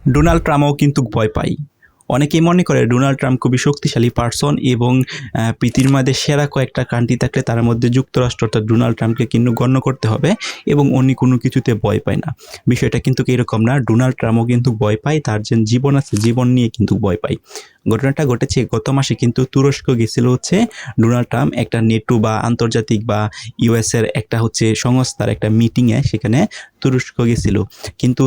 Donald ট্রাম্পও কিন্তু ভয় পায়। অনেকেই মনে করে ডোনাল্ড ট্রাম্প খুবই শক্তিশালী পারসন এবং পৃথিবীর মধ্যে সেরা কয়েকটা কান্ট্রি থাকলে তার মধ্যে যুক্তরাষ্ট্র অর্থাৎ ডোনাল্ড ট্রাম্পকে কিন্তু গণ্য করতে হবে এবং উনি কোনো কিছুতে ভয় পায় না। বিষয়টা কিন্তু এরকম না, ডোনাল্ড ট্রাম্পও কিন্তু ভয় পায়, তার যে জীবন আছে জীবন নিয়ে কিন্তু ভয় পায়। ঘটনাটা ঘটেছে গত মাসে, কিন্তু তুরস্ক গেছিল হচ্ছে ডোনাল্ড ট্রাম্প একটা নেটো বা আন্তর্জাতিক বা ইউএসের একটা হচ্ছে সংস্থার একটা মিটিংয়ে, সেখানে তুরস্ক গেছিল। কিন্তু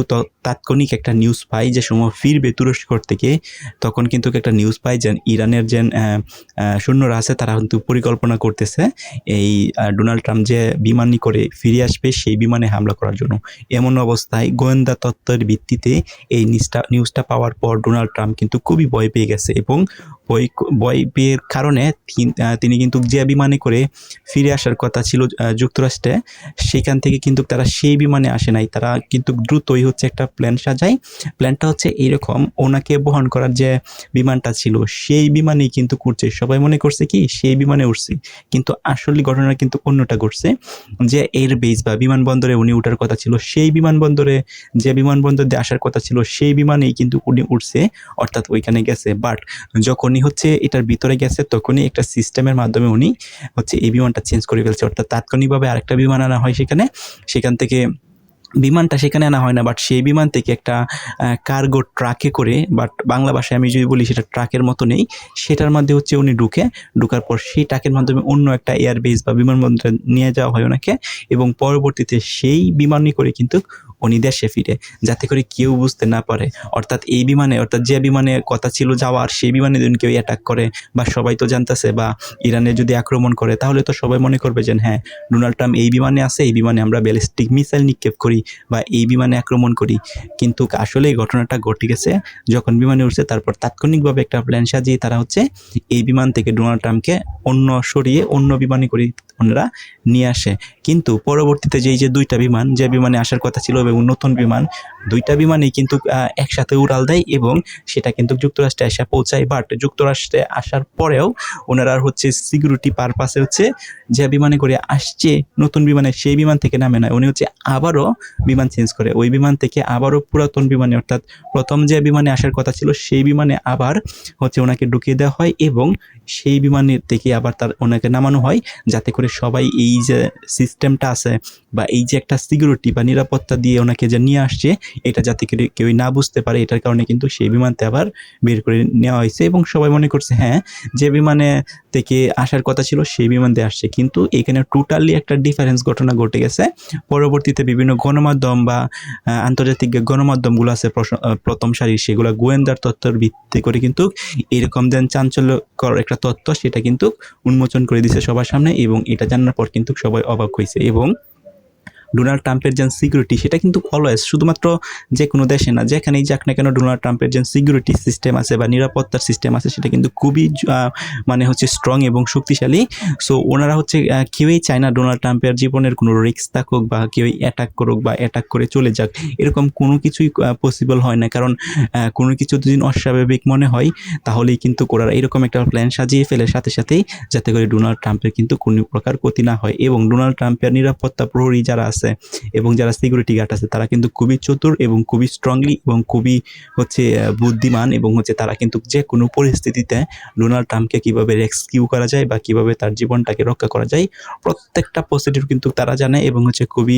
তাৎক্ষণিক একটা নিউজ পাই যে সময় ফিরবে তুরস্ক থেকে, তখন কিন্তু একটা নিউজ পাই যে ইরানের যে সৈন্যরা আছে তারা কিন্তু পরিকল্পনা করতেছে এই ডোনাল্ড ট্রাম্প যে বিমানে করে ফিরে আসবে সেই বিমানে হামলা করার জন্য। এমন অবস্থায় গোয়েন্দা তথ্যের ভিত্তিতে এই নিউজটা পাওয়ার পর ডোনাল্ড ট্রাম্প কিন্তু খুবই ভয় পেয়ে গেছে এবং ভয় পেয়ের কারণে তিনি কিন্তু যে বিমানে করে ফিরে আসার কথা ছিল যুক্তরাষ্ট্রে, সেখান থেকে কিন্তু তারা সেই বিমানে আসে নাই। তারা কিন্তু দ্রুতই হচ্ছে একটা প্ল্যান সাজায়। প্ল্যানটা হচ্ছে এইরকম, ওনাকে বহন করার যে বিমানটা ছিল সেই বিমানেই কিন্তু উঠছে। সবাই মনে করছে কি সেই বিমানে উঠছে, কিন্তু আসলে ঘটনা কিন্তু অন্যটা ঘটছে। যে এয়ারবেস বা বিমানবন্দরে উনি উঠার কথা ছিল, সেই বিমানবন্দরে যে বিমানবন্দর দিয়ে আসার কথা ছিল সেই বিমানেই কিন্তু উনি উঠছে, অর্থাৎ ওইখানে গেছে। বাট যখনই হচ্ছে এটার ভিতরে গেছে তখনই একটা সিস্টেমের মাধ্যমে উনি হচ্ছে এই বিমানটা চেঞ্জ করে ফেলছে, অর্থাৎ তাৎক্ষণিকভাবে আরেকটা বিমান আনা হয় সেখান থেকে বিমানটা সেখানে আনা হয় না, বাট সেই বিমান থেকে একটা কার্গো ট্রাকে করে, বাট বাংলা ভাষায় আমি যদি বলি সেটা ট্রাকের মতো নেই, সেটার মধ্যে হচ্ছে উনি ঢুকার পর সেই ট্রাকের মাধ্যমে অন্য একটা এয়ারবেস বা বিমানবন্দরে নিয়ে যাওয়া হয় ওনাকে, এবং পরবর্তীতে সেই বিমানে করে কিন্তু উনি দেশে ফিরে, যাতে করে কেউ বুঝতে না পারে। অর্থাৎ এই বিমানে, অর্থাৎ যে বিমানে কথা ছিল যাওয়ার, সেই বিমানে যদি কেউ অ্যাটাক করে বা সবাই তো জানতেছে, বা ইরানে যদি আক্রমণ করে, তাহলে তো সবাই মনে করবে যে হ্যাঁ ডোনাল্ড ট্রাম্প এই বিমানে আছে, এই বিমানে আমরা ব্যালিস্টিক মিসাইল নিক্ষেপ করি বা এই বিমানে আক্রমণ করি। কিন্তু আসলে এই ঘটনাটা ঘটে গেছে যখন বিমানে উঠছে, তারপর তাৎক্ষণিকভাবে একটা প্ল্যান সাজিয়ে তারা হচ্ছে এই বিমান থেকে ডোনাল্ড ট্রাম্পকে সরিয়ে অন্য বিমানে করে ওনারা নিয়ে আসে। কিন্তু পরবর্তীতে যে দুইটা বিমান, যে বিমানে আসার কথা ছিল এবং নতুন বিমান, দুইটা বিমানেই কিন্তু একসাথে উড়াল দেয় এবং সেটা কিন্তু যুক্তরাষ্ট্রে এসে পৌঁছায়। বাট যুক্তরাষ্ট্রে আসার পরেও ওনারা হচ্ছে সিকিউরিটি পারপাসে হচ্ছে যে বিমানে করে আসছে নতুন বিমানে, সেই বিমান থেকে নামে নয়, উনি হচ্ছে আবারও বিমান চেঞ্জ করে, ওই বিমান থেকে আবারও পুরাতন বিমানে, অর্থাৎ প্রথম যে বিমানে আসার কথা ছিল সেই বিমানে আবার হচ্ছে ওনাকে ঢুকিয়ে দেওয়া হয় এবং সেই বিমানের থেকে আবার ওনাকে নামানো হয়, যাতে করে সবাই এই যে সিস্টেমটা আছে বা এই যে একটা সিকিউরিটি বা নিরাপত্তা দিয়ে ওনাকে যে নিয়ে আসছে, এটা যাতে করে কেউ না বুঝতে পারে, এটার কারণে কিন্তু সেই বিমানতে আবার বের করে নেওয়া হয়েছে এবং সবাই মনে করছে হ্যাঁ যে বিমানে থেকে আসার কথা ছিল সেই বিমান দিয়ে আসছে। কিন্তু এখানে টোটালি একটা ডিফারেন্স ঘটনা ঘটে গেছে। পরবর্তীতে বিভিন্ন গণমাধ্যম বা আন্তর্জাতিক গণমাধ্যমগুলো আছে প্রথম সারির, সেগুলো গোয়েন্দার তথ্যের ভিত্তি করে কিন্তু এরকম যেন চাঞ্চল্যকর একটা তথ্য সেটা কিন্তু উন্মোচন করে দিছে সবার সামনে, এবং এটা জানার পর কিন্তু সবাই অবাক হয়েছে। এবং ডোনাল্ড ট্রাম্পের যে সিকিউরিটি সেটা কিন্তু অলওয়েজ, শুধুমাত্র যে কোনো দেশে না, যেখানেই যাক না কেন, ডোনাল্ড ট্রাম্পের যে সিকিউরিটি সিস্টেম আছে বা নিরাপত্তার সিস্টেম আছে সেটা কিন্তু খুবই মানে হচ্ছে স্ট্রং এবং শক্তিশালী। সো ওনারা হচ্ছে কেউই চায় না ডোনাল্ড ট্রাম্পের জীবনের কোনো রিস্ক থাকুক বা কেউই অ্যাটাক করুক বা অ্যাটাক করে চলে যাক, এরকম কোনো কিছুই পসিবল হয় না। কারণ কোনো কিছু যদি অস্বাভাবিক মনে হয় তাহলেই কিন্তু ওরা এরকম একটা প্ল্যান সাজিয়ে ফেলে সাথে সাথেই, যাতে করে ডোনাল্ড ট্রাম্পের কিন্তু কোনো প্রকার ক্ষতি না হয়। এবং ডোনাল্ড ট্রাম্পের নিরাপত্তা প্রহরী যারা আছে এবং যারা সিকিউরিটি গার্ড আছে তারা কিন্তু খুবই চতুর এবং খুবই স্ট্রংলি এবং খুবই হচ্ছে বুদ্ধিমান, এবং হচ্ছে তারা কিন্তু যে কোনো পরিস্থিতিতে ডোনাল্ড ট্রাম্পকে কিভাবে রেস্কিউ করা যায় বা কিভাবে তার জীবনটাকে রক্ষা করা যায় প্রত্যেকটা পজিটিভ কিন্তু তারা জানে, এবং হচ্ছে খুবই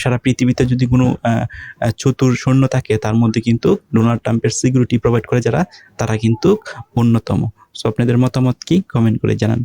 সারা পৃথিবীতে যদি কোনো চতুর সৈন্য থাকে তার মধ্যে কিন্তু ডোনাল্ড ট্রাম্পের সিকিউরিটি প্রোভাইড করে যারা, তারা কিন্তু অন্যতম। সো আপনাদের মতামত কি, কমেন্ট করে জানান।